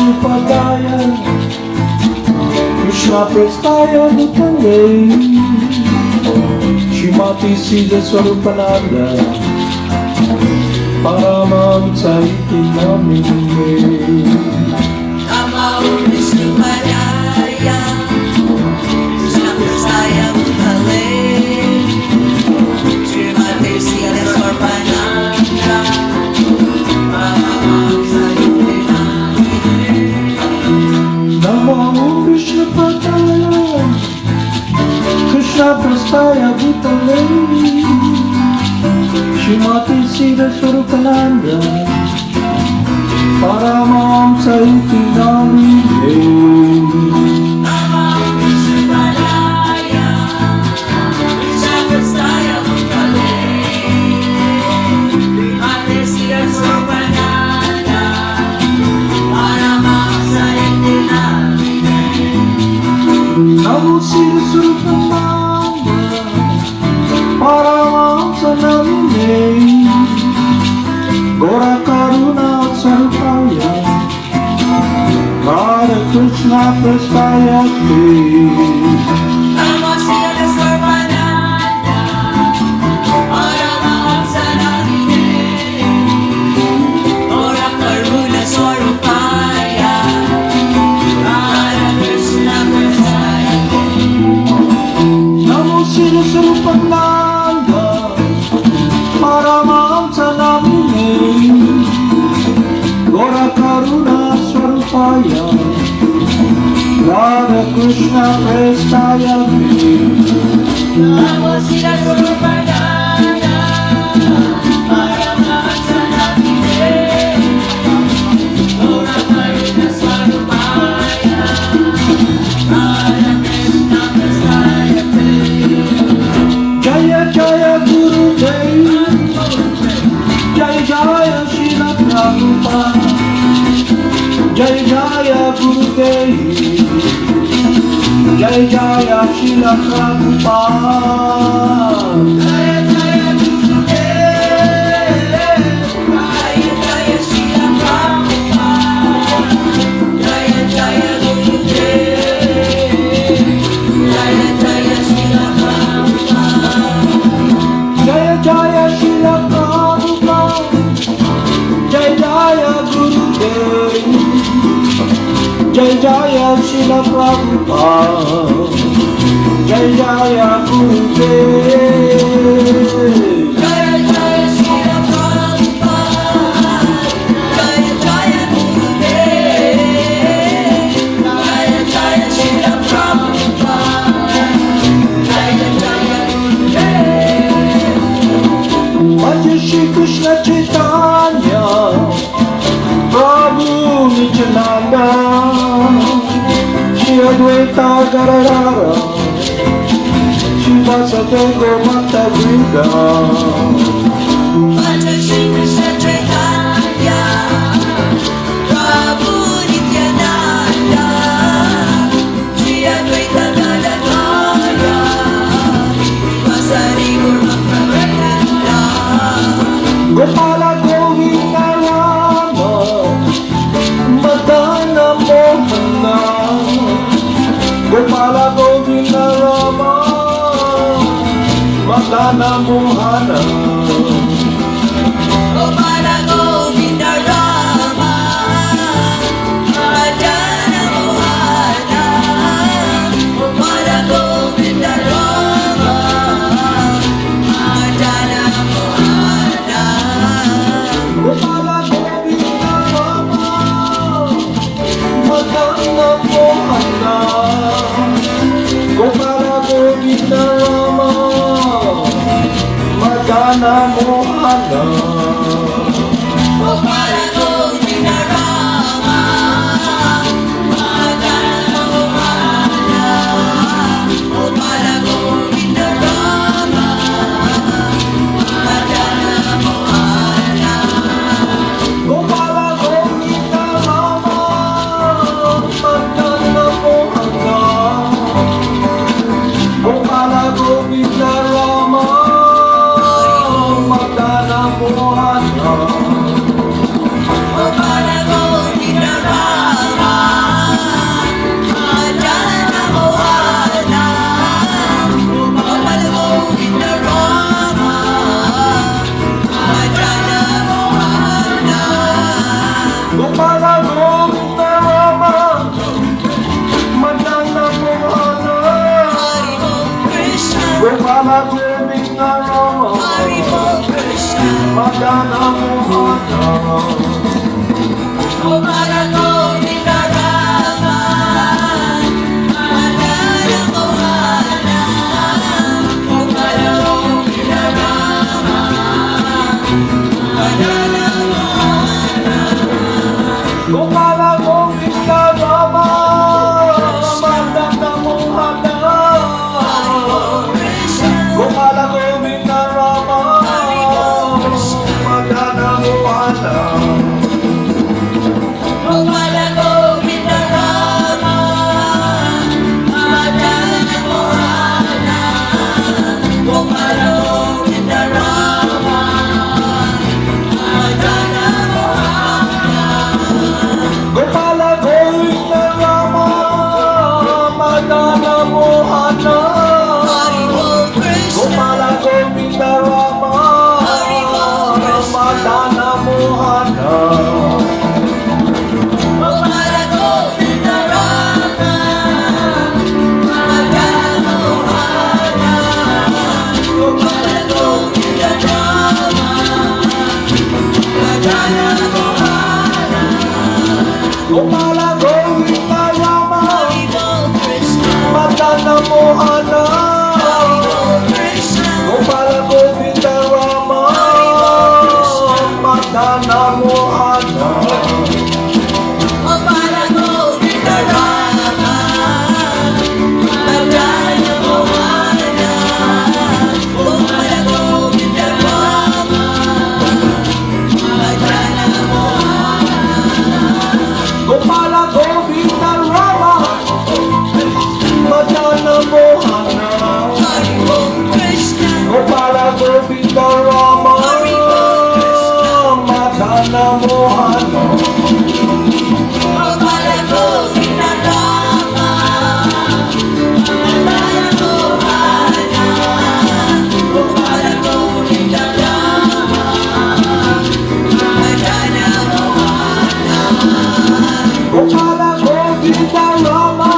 Siddhaswarupananda, Krishna Prestaya Bhutale, Shrimati Siddhaswarupananda, Paramahamsa iti namine. Namo Vishnu Padaya, Krishna Prestaya Bhutale, Shrimati Siddhaswarupananda, Paramahamsa iti namine. Namo Vishnu Padaya, Krishna Prestaya Bhutale, Shrimati Siddhaswarupananda, Paramahamsa iti namine. Namo Vishnu Padaya, Krishna Prestaya Bhutale, Shrimati Siddhaswarupananda, Paramahamsa iti namine. Namo Siddhaswarupananda, Paramahamsa namine. Gora Karuna Sarupaya, Radha Krishna Prestaya Te. Namo Siddhaswarupananda, Paramahamsa namine. Gora Karuna Sarupaya, Radha Krishna Prestaya Te. Namo Siddhaswarupananda, Paramahamsa namine. Gora Karuna Sarupaya, Radha Krishna Prestaya Te. Namo Siddhaswarupananda, Paramahamsa namine. Gora Karuna Sarupaya, Radha Krishna Prestaya Te. Jaya Jaya Guru Dev, Jaya Jaya Srila Prabhupada, Jaya Jaya Guru Dev, Jaya Jaya Srila Prabhupada. Jaya Jaya Guru Dev, Jaya Jaya Srila Prabhupada, Jaya Jaya Guru Dev, Jaya Jaya Srila Prabhupada. Jaya Jaya Srila Prabhupada, Jaya Jaya Guru Dev, Jaya Jaya Srila Prabhupada, Jaya Jaya Guru Dev. Jaya Jaya Srila Prabhupada, Jaya Jaya Guru Dev, Jaya Jaya Srila Prabhupada, Jaya Jaya Guru Dev. Bhaja Shri Krishna Chaitanya, Prabhu Nityananda, Shri Advaita Gadadhara, Shri Vasudeva Mata Vrinda. Bhaja Shri Krishna Chaitanya, Prabhu Nityananda, Shri Advaita Gadadhara, Vasudeva Mata Vrinda. Gopala Govinda Rama, Madana Mohana, Gopala Govinda Rama, Madana Mohana. Gopala Govinda Rama, Madana Mohana, Gopala Govinda Rama, Madana Mohana. Gopala Govinda Rama, Madana Mohana, Gopala Govinda Rama, Madana Mohana. Gopala Govinda Rama, Madana Mohana, Gopala Govinda Rama, Madana Mohana. Gopala Govinda Rama, Madana Mohana, Gopala Govinda Rama, Madana Mohana. Gopala Govinda Rama, Madana Mohana Gopala Govinda Rama Madana Mohana Gopala Govinda Rama Madana Mohana Gopala Govinda Rama Madana Mohana Gopala Govinda Rama Madana Mohana Gopala Govinda Rama Madana Mohana Gopala Govinda Rama Madana Mohana Gopala Govinda Rama Madana Mohana Hari Bol Krishna Gopala Govinda Rama Madana Mohana Gopala Govinda Rama Madana Mohana Gopala Govinda Rama Madana Mohana Gopala Govinda Rama Hari Bol Krishna Madana Mohana Hari Bol Krishna Gopala Govinda Rama Madana Mohana Gopala Govinda Rama Madana Mohana Gopala Govinda Rama Madana Mohana Gopala Govinda Rama Madana Mohana Hari Bol Krishna Gopala Govinda Rama Hari Bol Krishna Madana Mohana Gopala Govinda Rama Madana Mohana Gopala Govinda Rama Madana Mohana Gopala Govinda Rama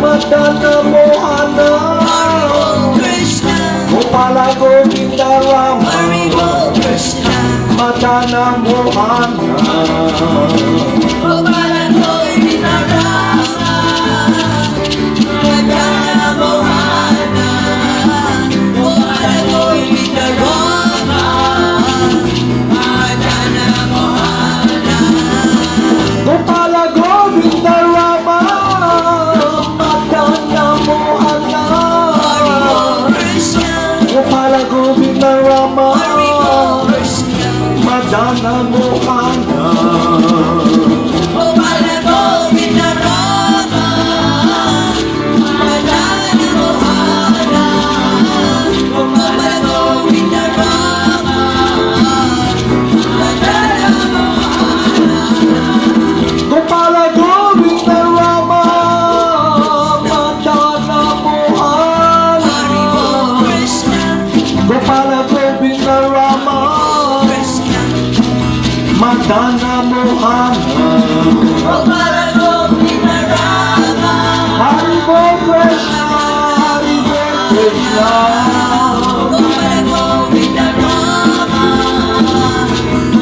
Madana Mohana Hari Bol Krishna Gopala Govinda Rama Hari Bol Krishna Madana Mohana Gopala Govinda Rama Madana Mohana Gopala Govinda Rama Madana Mohana Gopala Govinda Rama Madana Mohana Hari Bol Krishna Gopala Govinda Rama Hari Bol Krishna Madana Mohana Gopala Govinda Rama Madana Mohana Gopala Govinda Rama Madana Mohana Gopala Govinda Rama Madana Mohana Hari Bol Krishna Gopala Govinda Rama Krishna Madana Mohana Gopala Govinda Rama Hari Bol Krishna Hari Bol Krishna Gopala Govinda Rama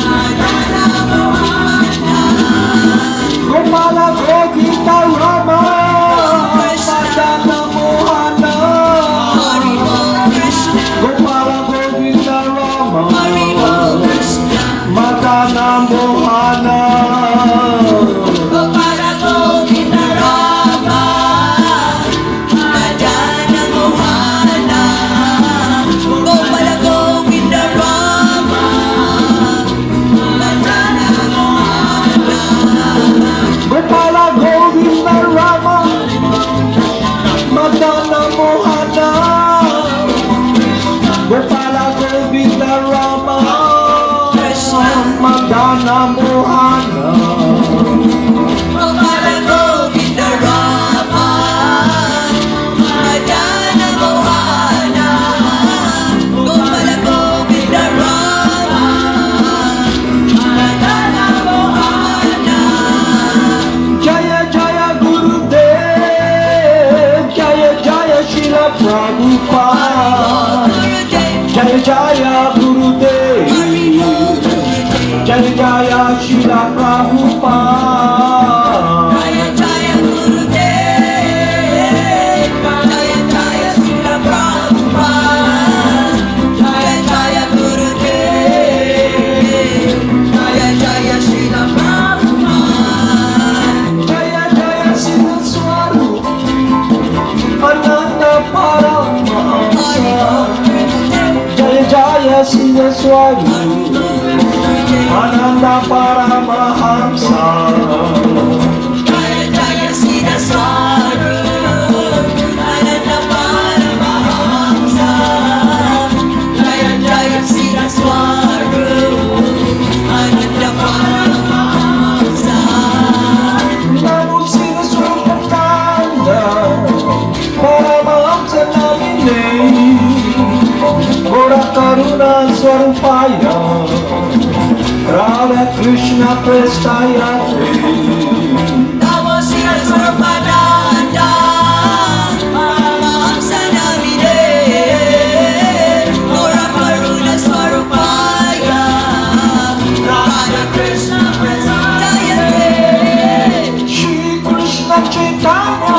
Madana Mohana Gopala Govinda Rama Madana Mohana Hari Bol Krishna Gopala Govinda Rama Hari Bol Krishna Madana Mohana Gopala Govinda Rama Madana Mohana Gopala Govinda Rama Madana Mohana Gopala Govinda Rama Madana Mohana Gopala Govinda Rama Madana Mohana Gopala Govinda Rama Madana Mohana Gopala Govinda Rama Madana Mohana Jaya Jaya Gurudev Jaya Jaya Srila Prabhupada Jaya Jaya Gurudev Jaya Shila Prabhupada. Jaya Jaya Gurudev, Jaya Jaya Srila Prabhupada, Jaya Jaya Gurudev, Jaya Jaya Srila Prabhupada, Jaya Jaya Siddhaswarupananda Paramahamsa. Jaya Jaya Siddhaswarupananda Paramahamsa. Jaya Jaya Siddhaswarupananda Paramahamsa, Jaya Jaya Siddhaswarupananda Paramahamsa. Namo Siddhaswarupananda Paramahamsa Namine Gora Karuna Swarupaya Radha Krishna Prestaya Namo Siddhaswarupananda Paramahamsa Namine Gora Karuna Swarupaya Radha Krishna Prestaya Shri Krishna Chaitanya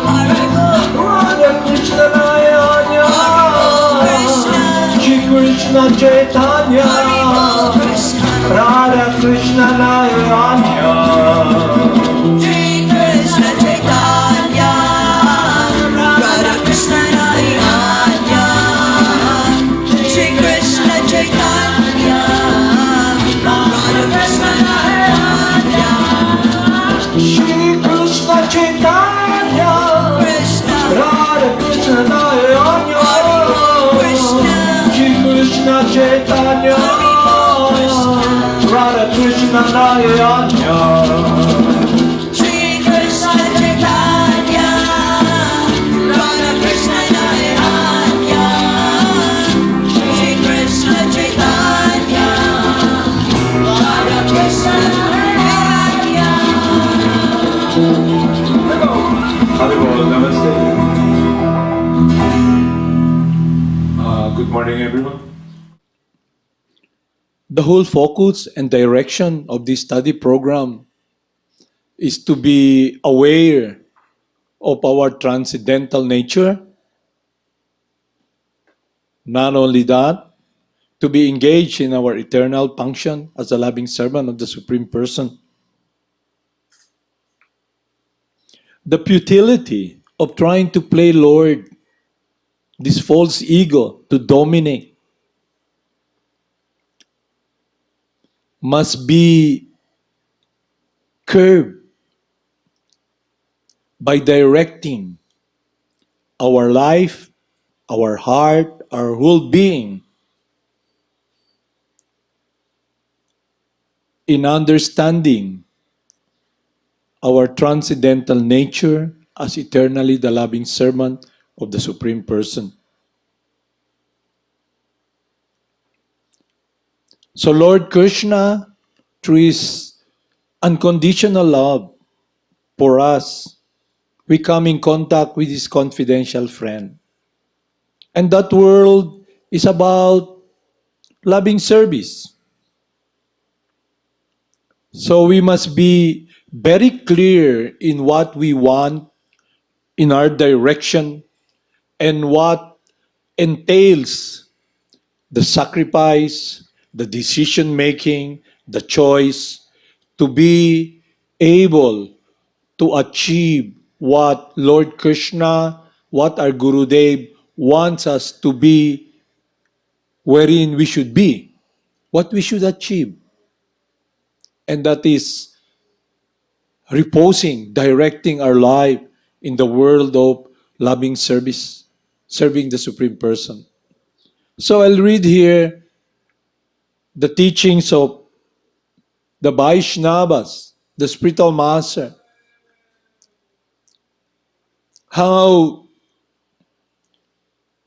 Haribo Radha Krishna Nayanya Krishna Shri Krishna Chaitanya Haribo Krishna Radha Krishna Nayanya Shri Krishna Chaitanya Radha Krishna Nayanya Shri Krishna Chaitanya Radha Krishna Nayanya Shri Krishna Chaitanya Krishna Radha Krishna Nayanya Krishna Shri Krishna Chaitanya Radha Krishna Nayanya Shri Krishna Chaitanya Radha Krishna Nayanya Shri Krishna Chaitanya Radha Krishna Nayanya Haribol, namaste. Good morning, everyone. The whole focus and direction of this study program is to be aware of our transcendental nature. Not only that, to be engaged in our eternal function as a loving servant of the Supreme Person. The futility of trying to play Lord, this false ego to dominate, must be curbed by directing our life, our heart, our whole being in understanding our transcendental nature as eternally the loving servant of the Supreme Person. So Lord Krishna, through His unconditional love for us, we come in contact with His confidential friend. And that world is about loving service. So we must be very clear in what we want, in our direction, and what entails the sacrifice, the decision making, the choice to be able to achieve what Lord Krishna, what our Gurudev wants us to be, wherein we should be, what we should achieve. And that is reposing, directing our life in the world of loving service, serving the Supreme Person. So I'll read here the teachings of the Vaishnavas, the spiritual master, how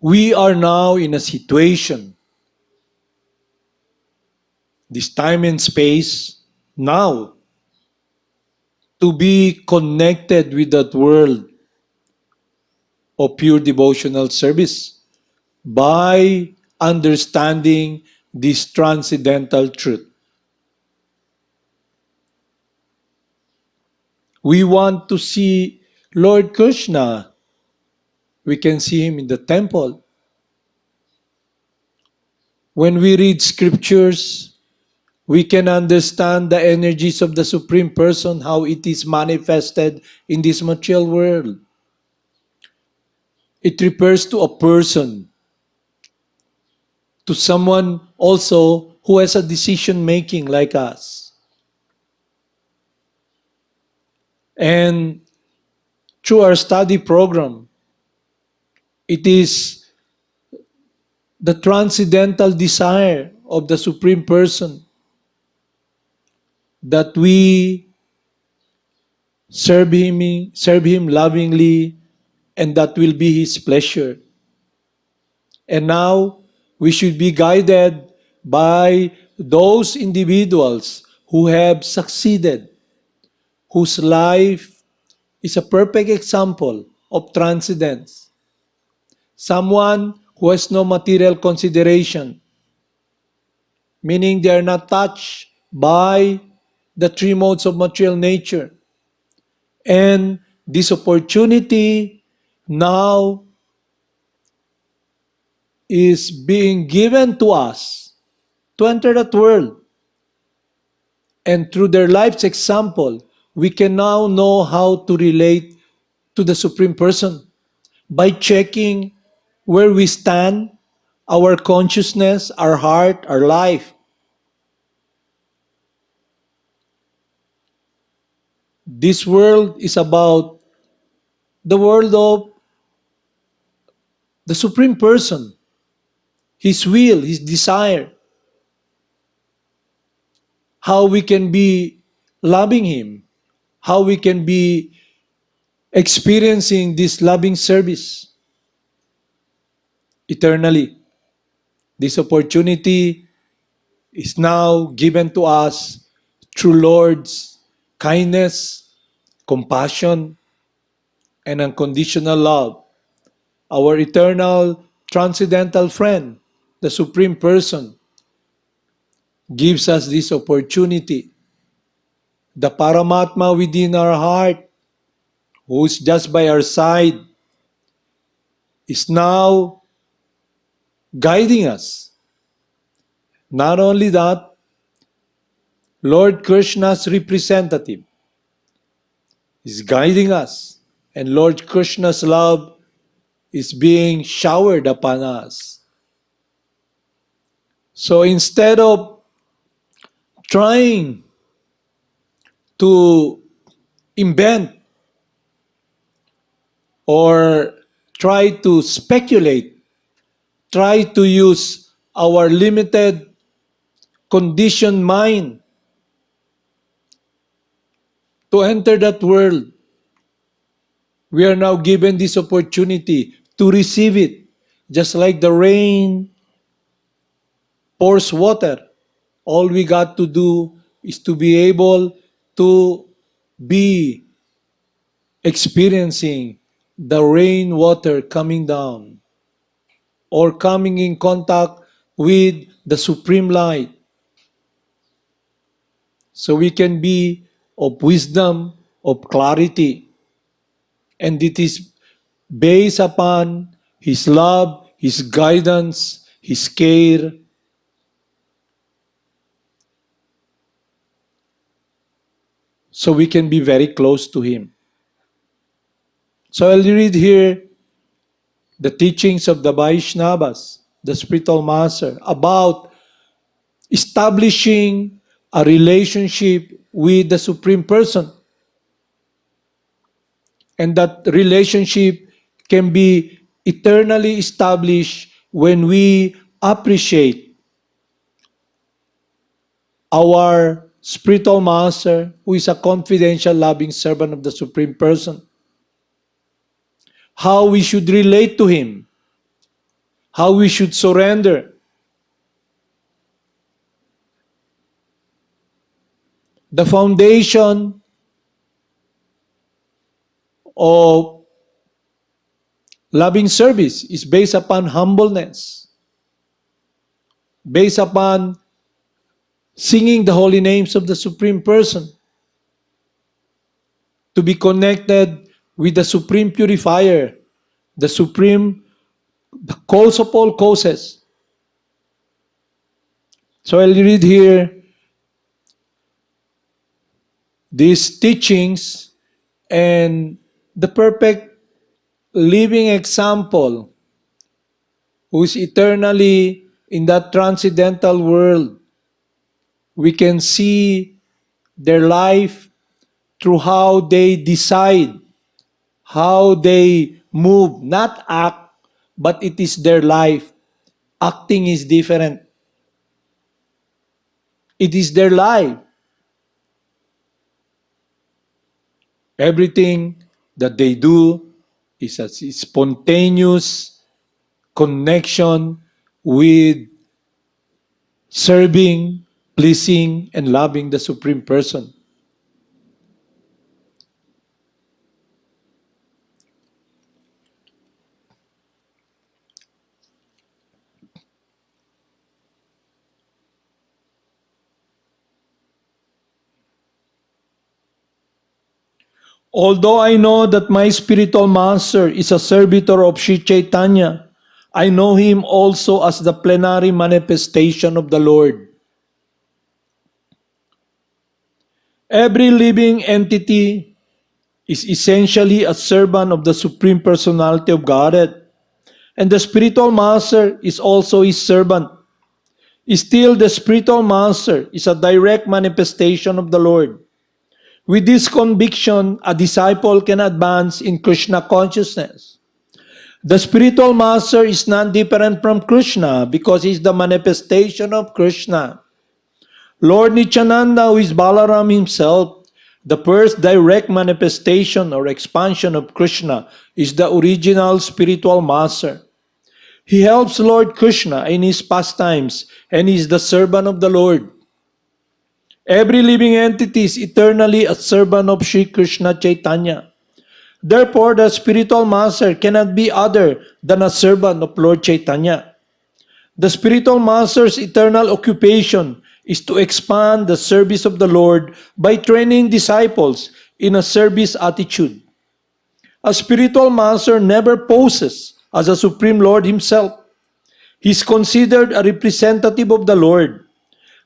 we are now in a situation, this time and space, now, to be connected with that world of pure devotional service by understanding this transcendental truth. We want to see Lord Krishna. We can see him in the temple. When we read scriptures, we can understand the energies of the Supreme Person, how it is manifested in this material world. It refers to a person, to someone also who has a decision making like us. And through our study program, it is the transcendental desire of the Supreme Person that we serve him lovingly, and that will be his pleasure. And now we should be guided by those individuals who have succeeded, whose life is a perfect example of transcendence. Someone who has no material consideration, meaning they are not touched by the three modes of material nature. And this opportunity now is being given to us to enter that world. And through their life's example, we can now know how to relate to the Supreme Person by checking where we stand, our consciousness, our heart, our life. This world is about the world of the Supreme Person, His will, His desire, how we can be loving Him, how we can be experiencing this loving service eternally. This opportunity is now given to us through Lord's kindness, compassion, and unconditional love. Our eternal transcendental friend, the Supreme Person, gives us this opportunity. The Paramatma within our heart, who is just by our side, is now guiding us. Not only that, Lord Krishna's representative is guiding us, and Lord Krishna's love is being showered upon us. So instead of trying to invent or try to speculate, try to use our limited conditioned mind to enter that world, we are now given this opportunity to receive it. Just like the rain pours water, all we got to do is to be able to be experiencing the rainwater coming down or coming in contact with the supreme light, so we can be of wisdom, of clarity. And it is based upon His love, His guidance, His care. So we can be very close to Him. So I'll read here the teachings of the Vaishnavas, the spiritual master, about establishing a relationship with the Supreme Person. And that relationship can be eternally established when we appreciate our spiritual master, who is a confidential, loving servant of the Supreme Person. How we should relate to him, how we should surrender. The foundation of loving service is based upon humbleness, based upon singing the holy names of the Supreme Person, to be connected with the Supreme Purifier, the Supreme, the cause of all causes. So I'll read here these teachings and the perfect living example who is eternally in that transcendental world. We can see their life through how they decide, how they move, not act, but it is their life. Acting is different. It is their life. Everything that they do is a spontaneous connection with serving, pleasing, and loving the Supreme Person. Although I know that my spiritual master is a servitor of Sri Chaitanya, I know him also as the plenary manifestation of the Lord. Every living entity is essentially a servant of the Supreme Personality of Godhead, and the spiritual master is also his servant. Still, the spiritual master is a direct manifestation of the Lord. With this conviction, a disciple can advance in Krishna consciousness. The spiritual master is not different from Krishna because he is the manifestation of Krishna. Lord Nityananda, who is Balaram himself, the first direct manifestation or expansion of Krishna, is the original spiritual master. He helps Lord Krishna in his pastimes and is the servant of the Lord. Every living entity is eternally a servant of Sri Krishna Chaitanya. Therefore, the spiritual master cannot be other than a servant of Lord Chaitanya. The spiritual master's eternal occupation is to expand the service of the Lord by training disciples in a service attitude. A spiritual master never poses as a Supreme Lord himself. He is considered a representative of the Lord.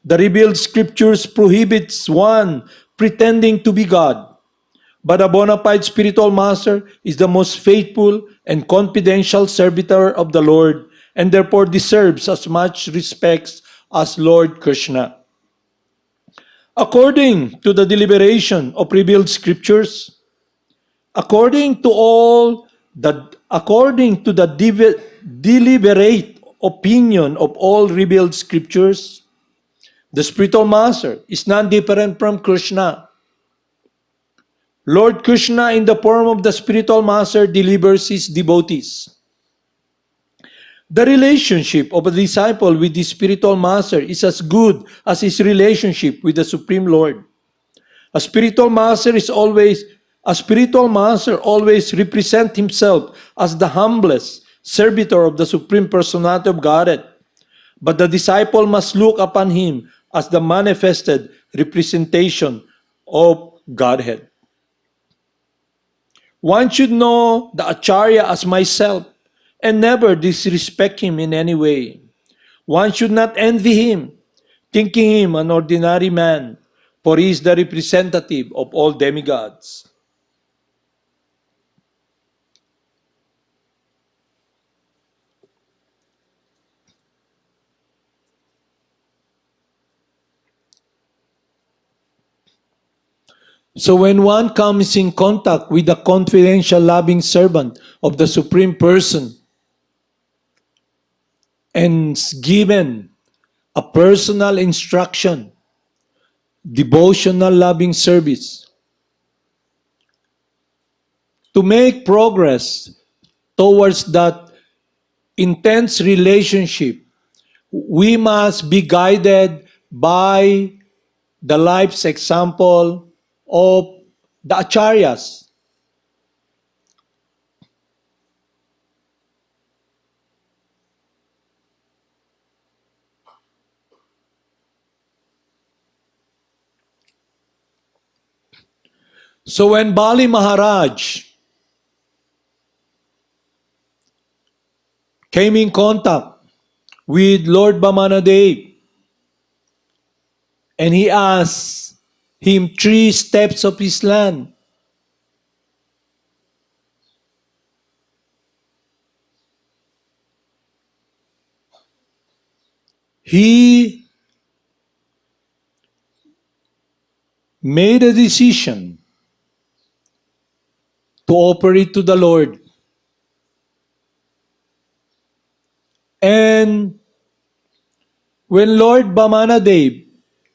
The revealed scriptures prohibits one pretending to be God. But a bona fide spiritual master is the most faithful and confidential servitor of the Lord and therefore deserves as much respect as Lord Krishna. According to the deliberation of revealed scriptures, according to the deliberate opinion of all revealed scriptures, the spiritual master is not different from Krishna. Lord Krishna, in the form of the spiritual master, delivers his devotees. The relationship of a disciple with the spiritual master is as good as his relationship with the Supreme Lord. A spiritual master always represents himself as the humblest servitor of the Supreme Personality of Godhead. But the disciple must look upon him as the manifested representation of Godhead. One should know the Acharya as myself and never disrespect him in any way. One should not envy him, thinking him an ordinary man, for he is the representative of all demigods. So when one comes in contact with the confidential loving servant of the Supreme Person and is given a personal instruction, devotional loving service, to make progress towards that intense relationship, we must be guided by the life's example of the acharyas. So when Bali Maharaj came in contact with Lord Bamanadev and he asked him 3 steps of his land, he made a decision to offer it to the Lord. And when Lord Bamanadev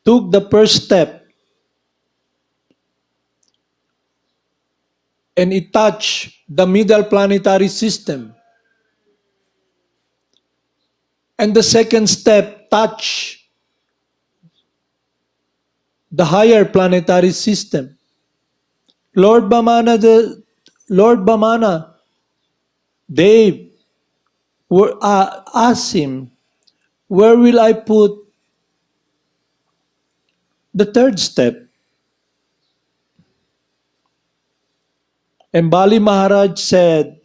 took the first step and it touched the middle planetary system, and the second step touched the higher planetary system, Lord Bamana, Lord Bamana, Dave asked him, where will I put the third step? And Bali Maharaj said,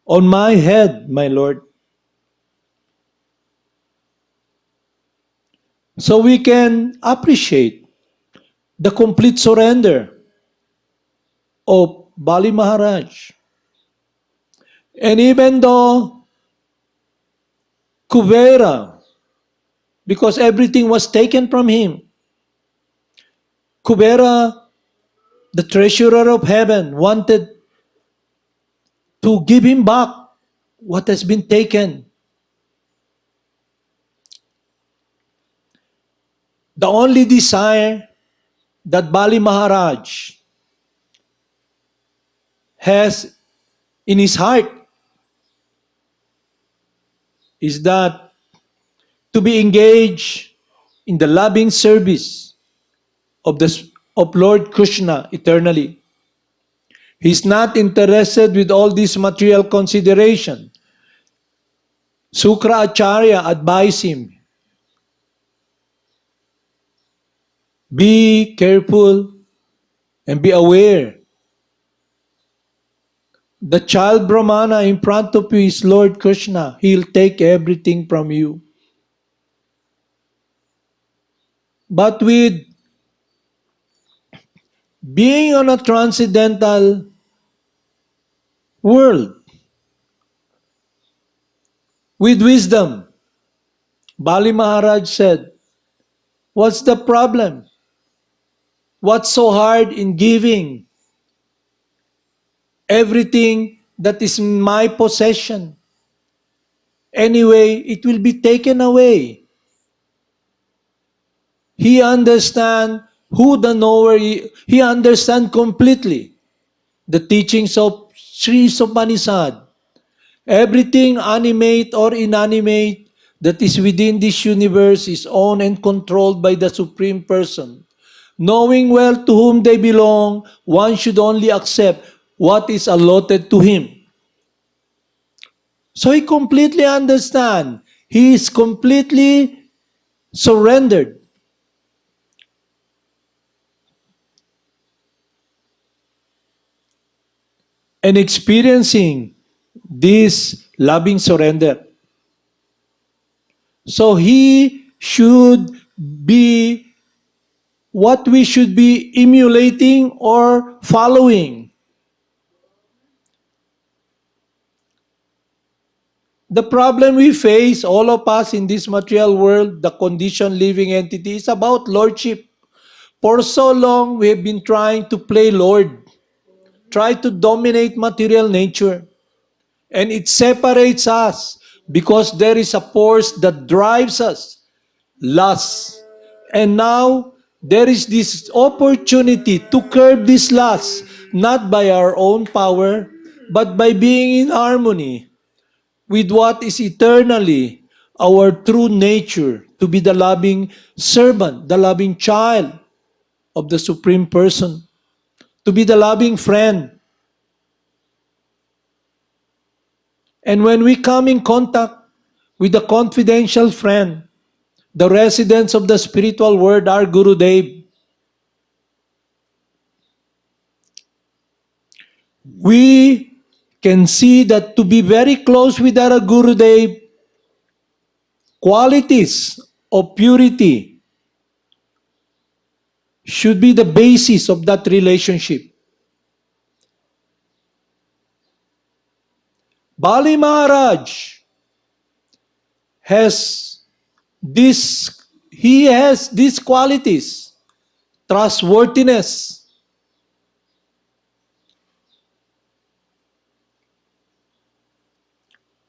on my head, my Lord. So we can appreciate the complete surrender of Bali Maharaj. And even though Kuvera, because everything was taken from him, Kuvera, the treasurer of heaven, wanted to give him back what has been taken. The only desire that Bali Maharaj has in his heart is that to be engaged in the loving service of Lord Krishna eternally. He's not interested with all this material consideration. Sukra Acharya advised him, be careful and be aware. The child Brahmana in front of you is Lord Krishna. He'll take everything from you. But with being on a transcendental world, with wisdom, Bali Maharaj said, what's the problem? What's so hard in giving everything that is in my possession? Anyway, it will be taken away. He understand who the knower is. He understand completely the teachings of Sri Upanishad. Everything animate or inanimate that is within this universe is owned and controlled by the Supreme Person. Knowing well to whom they belong, one should only accept what is allotted to him. So he completely understand. He is completely surrendered. And experiencing this loving surrender. So he should be what we should be emulating or following. The problem we face, all of us in this material world, the conditioned living entity, is about lordship. For so long, we have been trying to play Lord, try to dominate material nature. And it separates us because there is a force that drives us, lust. And now, there is this opportunity to curb this lust, not by our own power, but by being in harmony with what is eternally our true nature, to be the loving servant, the loving child of the Supreme Person, to be the loving friend. And when we come in contact with the confidential friend, the residents of the spiritual world, our Gurudev, we can see that to be very close with our Gurudev, qualities of purity should be the basis of that relationship. Bali Maharaj has he has these qualities: trustworthiness,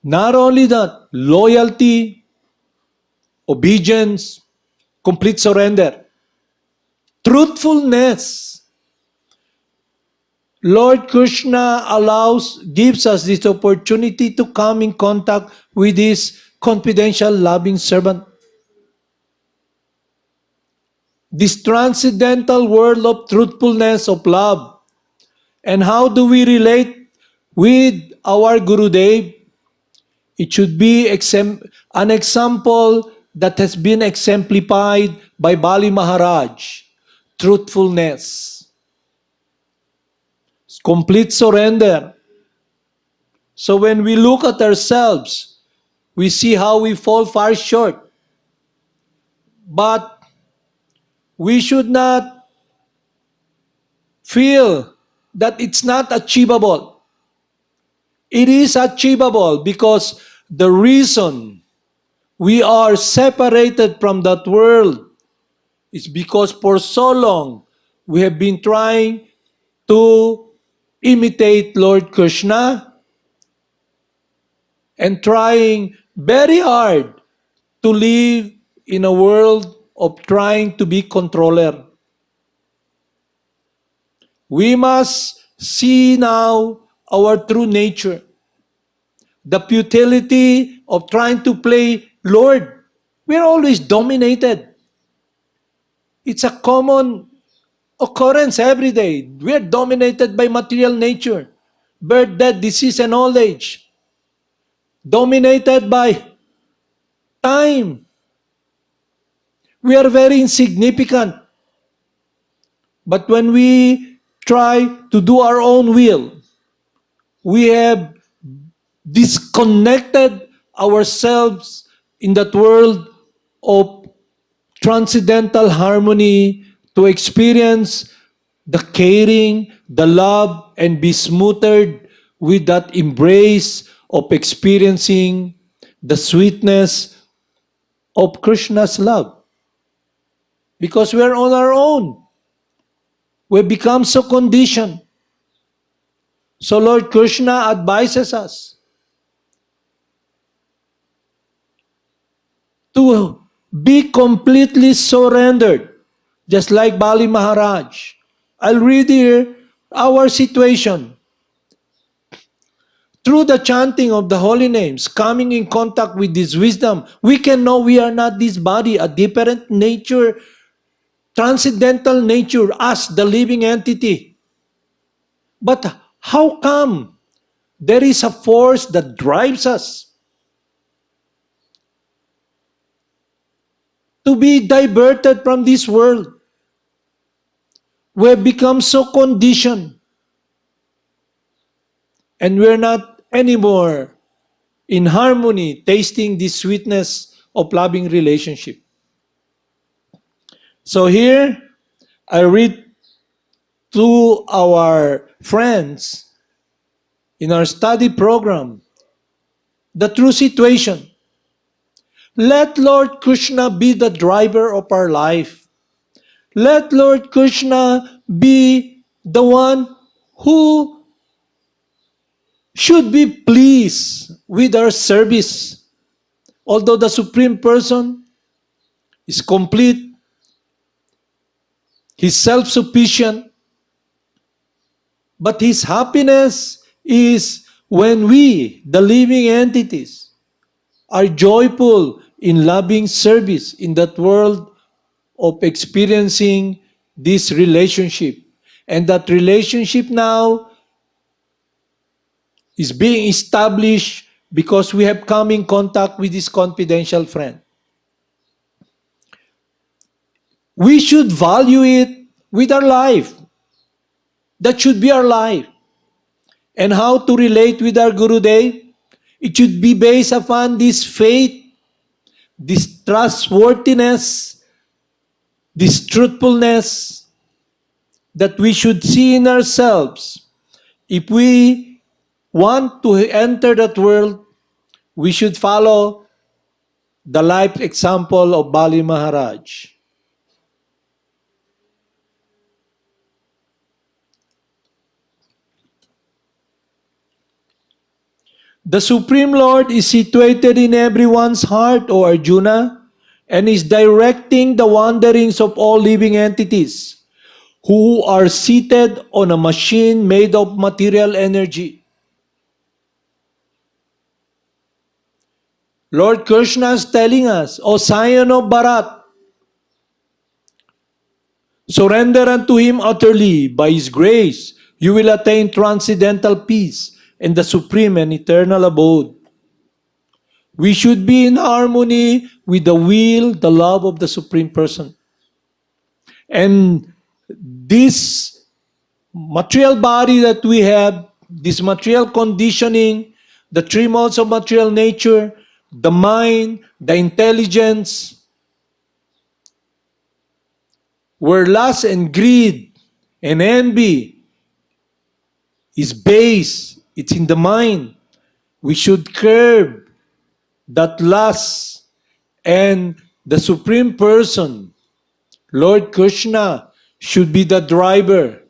not only that, loyalty, obedience, complete surrender, truthfulness. Lord Krishna gives us this opportunity to come in contact with His confidential, loving servant. This transcendental world of truthfulness, of love. And how do we relate with our Gurudev? It should be an example that has been exemplified by Bali Maharaj. Truthfulness, complete surrender. So when we look at ourselves, we see how we fall far short. But we should not feel that it's not achievable. It is achievable because the reason we are separated from that world is because for so long we have been trying to imitate Lord Krishna and trying very hard to live in a world of trying to be controller. We must see now our true nature, the futility of trying to play Lord. We're always dominated. It's a common occurrence every day. We're dominated by material nature, birth, death, disease, and old age. Dominated by time. We are very insignificant. But when we try to do our own will, we have disconnected ourselves in that world of transcendental harmony to experience the caring, the love, and be smothered with that embrace of experiencing the sweetness of Krishna's love. Because we're on our own. We become so conditioned. So Lord Krishna advises us to be completely surrendered, just like Bali Maharaj. I'll read here our situation. Through the chanting of the holy names, coming in contact with this wisdom, we can know we are not this body, a different nature, transcendental nature, us, the living entity. But how come there is a force that drives us to be diverted from this world? We've become so conditioned and we're not anymore in harmony, tasting the sweetness of loving relationship. So here, I read to our friends in our study program the true situation. Let Lord Krishna be the driver of our life. Let Lord Krishna be the one who should be pleased with our service. Although the Supreme Person is complete, He's self-sufficient, but His happiness is when we, the living entities, are joyful in loving service in that world of experiencing this relationship. And that relationship now is being established because we have come in contact with this confidential friend. We should value it with our life. That should be our life. and how to relate with our Gurudev, it should be based upon this faith, this trustworthiness, this truthfulness that we should see in ourselves. If we want to enter that world, we should follow the life example of Bali Maharaj. The Supreme Lord is situated in everyone's heart, O Arjuna, and is directing the wanderings of all living entities who are seated on a machine made of material energy. Lord Krishna is telling us, O Scion of Bharat, surrender unto Him utterly. By His grace, you will attain transcendental peace and the supreme and eternal abode. We should be in harmony with the will, the love of the Supreme Person. And this material body that we have, this material conditioning, the three modes of material nature, the mind, the intelligence, where lust and greed and envy is based, it's in the mind. We should curb that lust, and the Supreme Person, Lord Krishna, should be the driver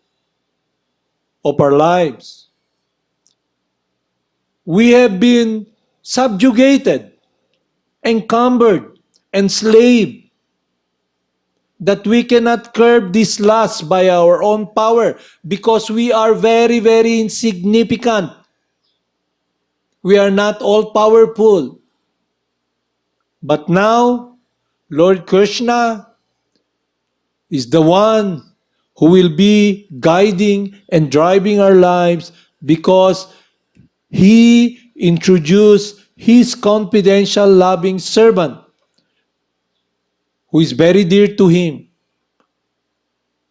of our lives. We have been subjugated, encumbered, enslaved, that we cannot curb this lust by our own power because we are very, very insignificant. We are not all powerful. But now, Lord Krishna is the one who will be guiding and driving our lives because He introduced His confidential loving servant who is very dear to Him.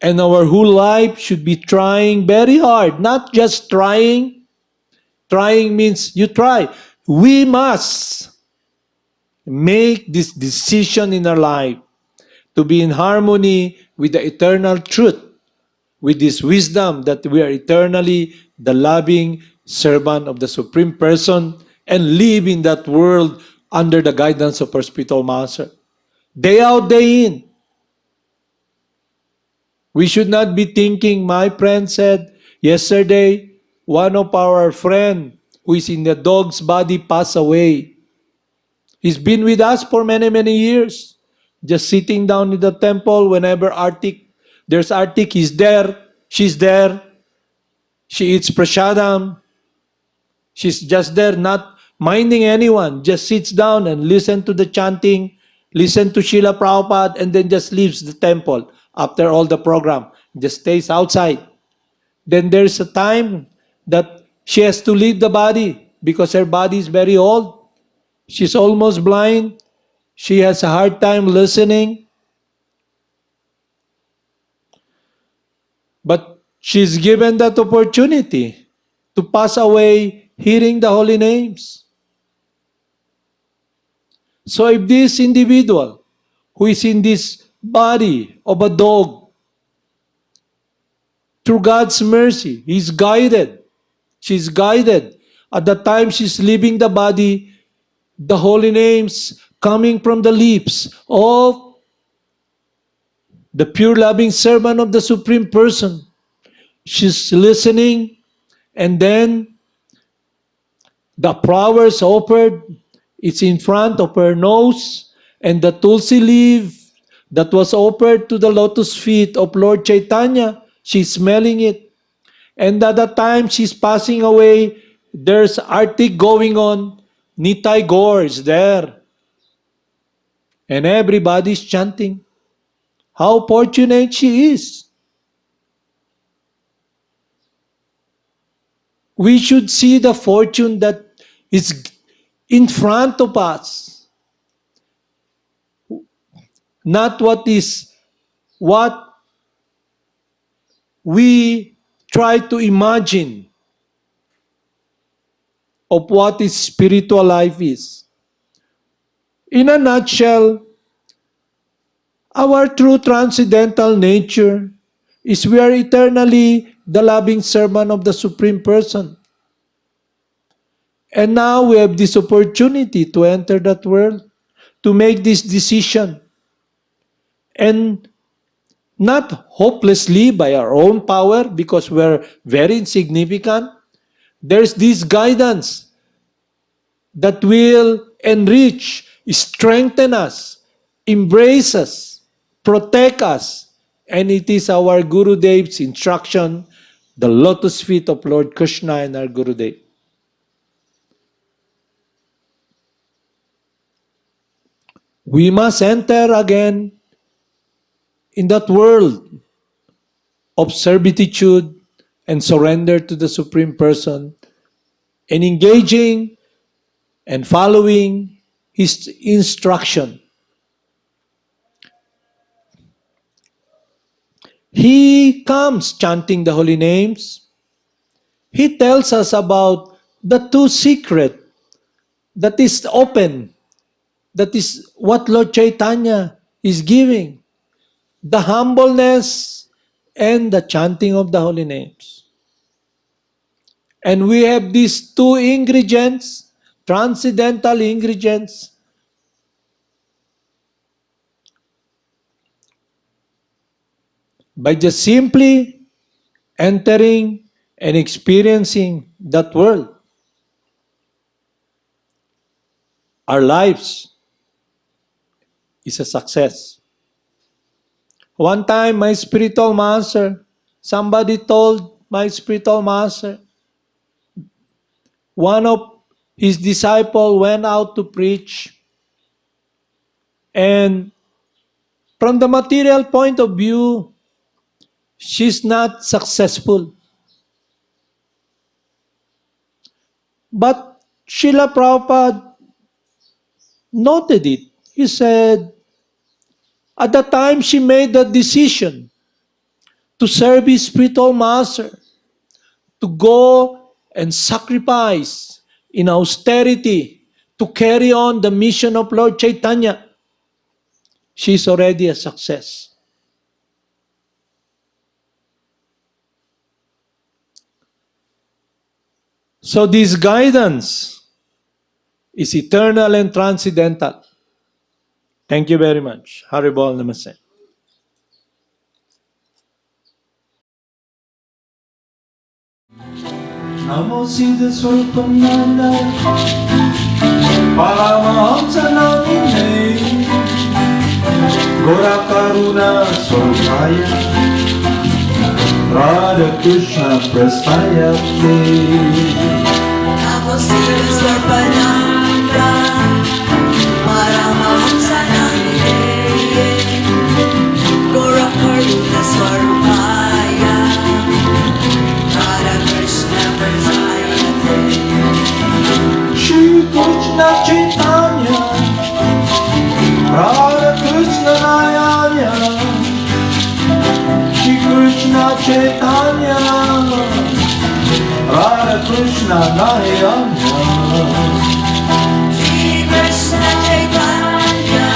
And our whole life should be trying very hard, not just trying. Trying means you try. We must make this decision in our life to be in harmony with the eternal truth, with this wisdom that we are eternally the loving servant of the Supreme Person and live in that world under the guidance of our spiritual master. Day out, day in. We should not be thinking, my friend said yesterday, one of our friend who is in the dog's body passed away. He's been with us for many, many years. Just sitting down in the temple whenever there's Artik, he's there, she's there. She eats prasadam. She's just there, not minding anyone. Just sits down and listen to the chanting, listen to Srila Prabhupada, and then just leaves the temple after all the program. Just stays outside. Then there's a time that she has to leave the body because her body is very old. She's almost blind. She has a hard time listening. But she's given that opportunity to pass away hearing the holy names. So if this individual who is in this body of a dog, through God's mercy, he's guided. She's guided. At the time she's leaving the body, the holy names coming from the lips of the pure loving servant of the Supreme Person. She's listening, and then the flowers offered, it's in front of her nose, and the tulsi leaf that was offered to the lotus feet of Lord Chaitanya, she's smelling it. And at the time she's passing away, there's artik going on. Nitai Gaur is there. And everybody's chanting. How fortunate she is. We should see the fortune that is in front of us. Not what we try to imagine. of what is spiritual life is. In a nutshell, our true transcendental nature is we are eternally the loving servant of the Supreme Person. And now we have this opportunity to enter that world, to make this decision, and not hopelessly by our own power because we're very insignificant. There's this guidance that will enrich, strengthen us, embrace us, protect us. And it is our Gurudev's instruction, the lotus feet of Lord Krishna and our Gurudev. We must enter again in that world of servitude and surrender to the Supreme Person and engaging and following His instruction. He comes chanting the holy names. He tells us about the two secret that is open. That is what Lord Chaitanya is giving. The humbleness and the chanting of the holy names. And we have these two ingredients, transcendental ingredients. By just simply entering and experiencing that world, our lives is a success. One time, my spiritual master, somebody told my spiritual master, one of his disciples went out to preach, and from the material point of view, she's not successful. But Srila Prabhupada noted it. He said, at the time she made the decision to serve his spiritual master, to go and sacrifice in austerity, to carry on the mission of Lord Chaitanya, she's already a success. So this guidance is eternal and transcendental. Thank you very much. Haribol Namaste. Namo Siddhaswarupananda, Paramahamsa namine, Gora Karuna Swargaya, Radha Krishna Prastayate. Namo Siddhaswarupananda, Paramahamsa namine, Gora Karuna Swargaya, Radha Krishna Prasayate. Shri Krishna Chaitanya, Radha Krishna Nayanya, Shri Krishna Chaitanya, Radha Krishna Nayanya. Shri Krishna Chaitanya,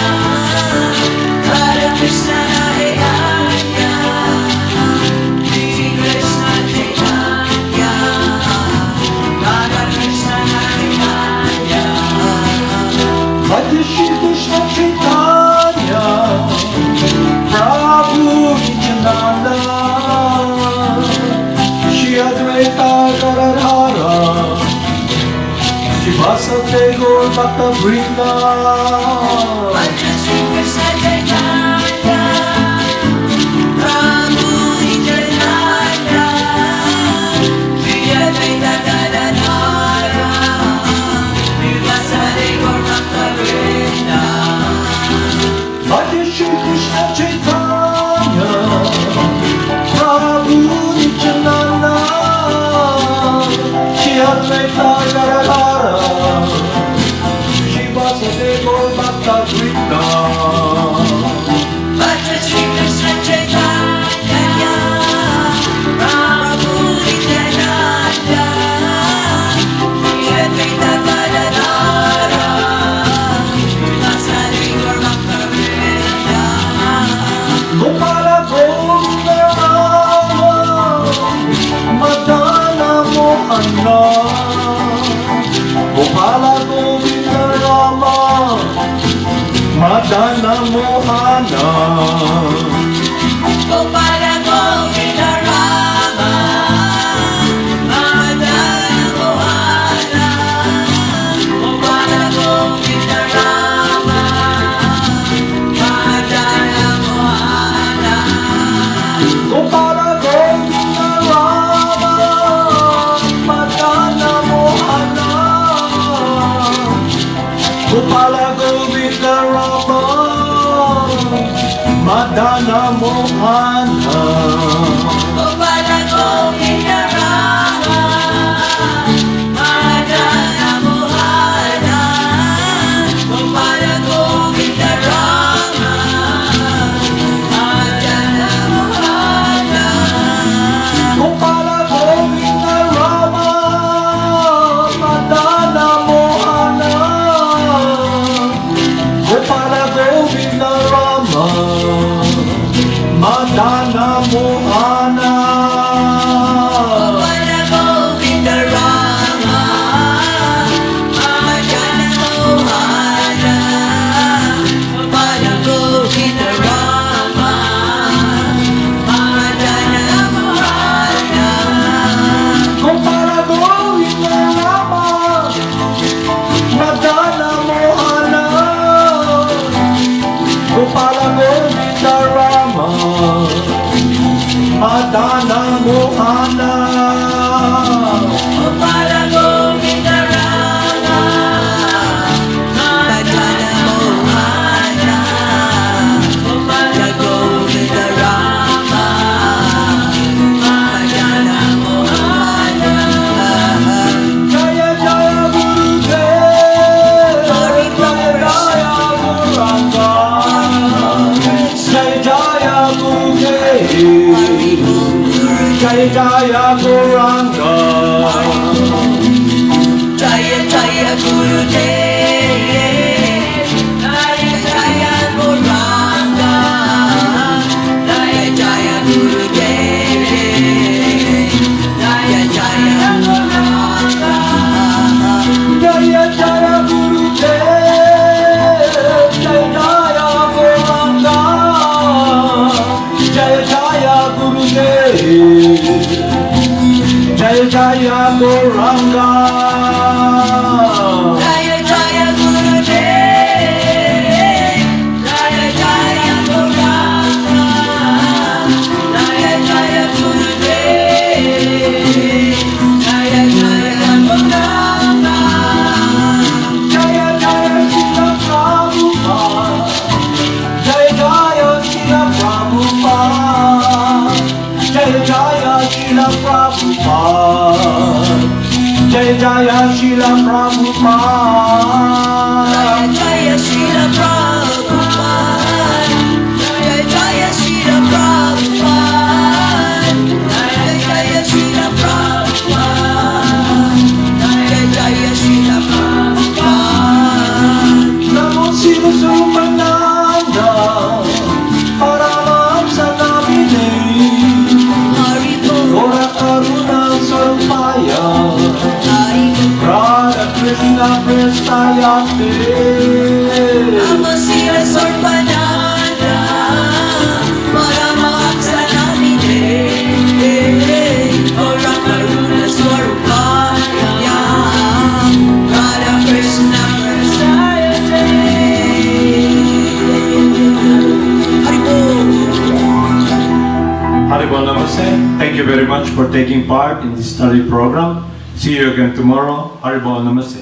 Radha Krishna Nayana, Shri Krishna Chaitanya, Radha Krishna Nayana. Bhaja Shri Krishna Chaitanya, Prabhu Nityananda, Shri Advaita Garadhara, Shri Vasudeva Gaur Bhakta Vrinda. Bhaja Shri Krishna Chaitanya, Prabhu Nityananda, Shri Advaita Gadadhara, Shri Vasudeva Gaur Bhakta Vrinda. Bhaja Shri Krishna Chaitanya, Prabhu Nityananda, Shri Advaita Garadhara, Shri Vasudeva Gaur Bhakta Madana Mohana Gopala Govinda Rama Madana Mohana Gopala Govinda Rama Madana Mohana Gopala Govinda Rama Madana Mohana Gopala Govinda Rama Madana Mohana Gopala Govinda Rama Madana Mohana Gopala Govinda Rama Madana Mohana Gopala Govinda Rama Madana Mohana Gopala Govinda Rama Madana Mohana Gopala Govinda Rama Madana Mohana Gopala Govinda Rama Madana Mohana Gopala Govinda Rama Madana Mohana Gopala Govinda Rama Madana Mohana Gopala Govinda Rama Madana Mohana Gopala Govinda Rama Madana Mohana Jaya Jaya Gurudev Jaya Jaya Guranga Jaya Jaya Gurudev Jaya Jaya Guranga Jaya Jaya Gurudev Jaya Jaya Guranga Jaya Jaya Gurudev Jaya Jaya Guranga Jaya Jaya Gurudev Jaya Jaya Guranga Jaya Jaya Gurudev Jaya Jaya Guranga Jaya Jaya Gurudev Jaya Jaya Guranga Jaya Jaya Gurudev Jaya Jaya Guranga Jaya Jaya Srila Prabhupada Jaya Jaya Srila Prabhupada Jaya Jaya Srila Prabhupada Jaya Jaya Srila Prabhupada Jaya Srila Prabhupada Jaya Jaya Srila Prabhupada Jaya Jaya Srila Prabhupada Jaya Jaya Srila Prabhupada Namo Siddhaswarupananda Paramahamsa Namine Haribo Gora Karuna Sarupaya Haribo Radha Krishna Prestayate Namo Siddhaswarupananda Paramahamsa Namine Gora Karuna Swarupaya Radha Krishna Prasayate Haribo Haribol Namaste. Thank you very much for taking part in this study program. See you again tomorrow. Haribol Namaste.